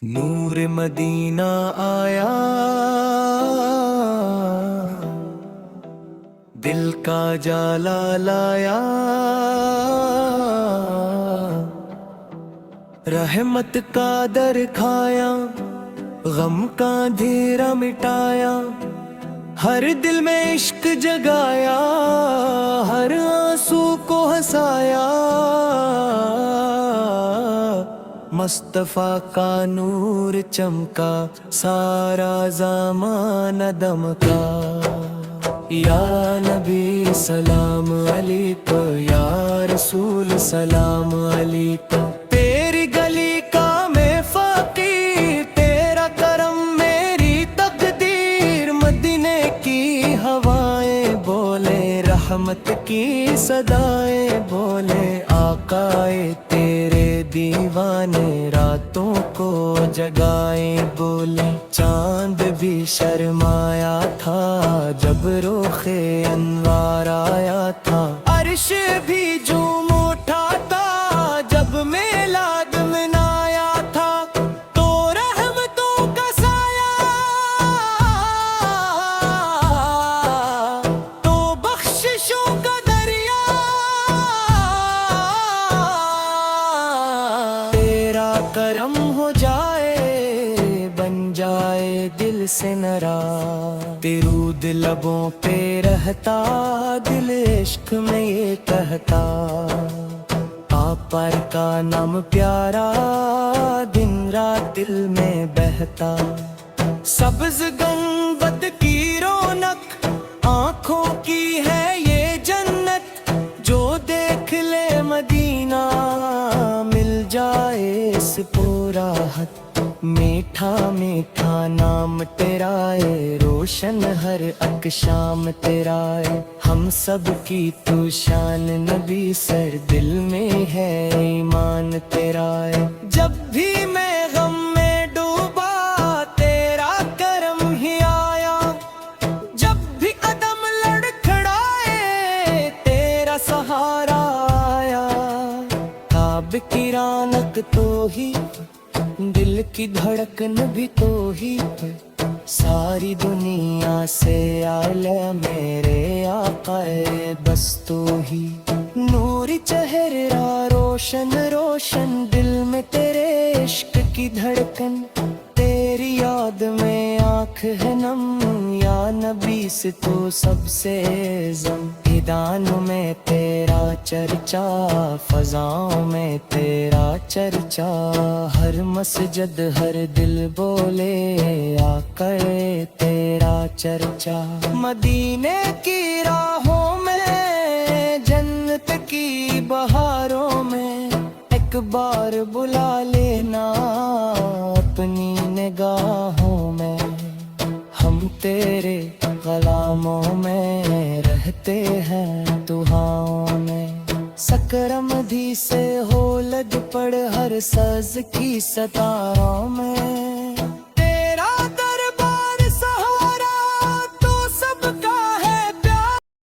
نور مدینہ آیا، دل کا جالا لایا، رحمت کا در کھایا، غم کا اندھیرا مٹایا، ہر دل میں عشق جگایا، ہر آنسو کو ہنسایا، مصطفیٰ کا نور چمکا، سارا زمانہ دمکا۔ یا نبی سلام علیکہ، یا رسول سلام علیکہ، تیری گلی کا میں فقیر، تیرا کرم میری تقدیر، مدینے کی ہوائیں بولے، رحمت کی صدائیں بولے، آقائے تیرے دیوانے راتوں کو جگائیں بولے، چاند بھی شرمایا تھا جب رخ انوار آیا تھا، عرش بھی جھوم اٹھا تھا جب میلاد منایا تھا، تو رحمتوں کا سایہ، تو بخششوں کا دریا، تیرا کرم ہو جائے بن جائے دل سے ناراض، درود لبوں پہ رہتا، دل عشق میں یہ کہتا، آپ پر کا نام پیارا، دن رات دل میں بہتا، سبز گنبد کی رونق، آنکھوں کی ہے یہ جنت، جو دیکھ لے مدینہ مل جائے اس پورا حد، میٹھا میٹھا نام تیرا ہے، روشن ہر اک شام تیرا ہے، ہم سب کی تو شان نبی، سر دل میں ہے ایمان تیرا ہے، جب بھی میں غم میں ڈوبا تیرا کرم ہی آیا، جب بھی قدم لڑکھڑائے تیرا سہارا آیا، خواب کی رونق تو ہی، دل کی دھڑکن بھی تو ہی، ساری دنیا سے اعلیٰ میرے آقا بس تو ہی، نوری چہرہ روشن روشن، دل میں تیرے عشق کی دھڑکن، تیری یاد میں آنکھ ہے نم، یا نبی سے تو سب سے اعظم، میدانوں میں تیرا چرچا، فضاؤں میں تیرا چرچا، ہر مسجد ہر دل بولے، آقا تیرا چرچا، مدینے کی راہوں میں، جنت کی بہاروں میں، ایک بار بلا لینا اپنی نگاہوں میں، ہم تیرے غلاموں میں رہتے ہیں دعاؤں میں، سکرمدھی سے ہو لگ پڑ ہر ساز کی ستاروں میں،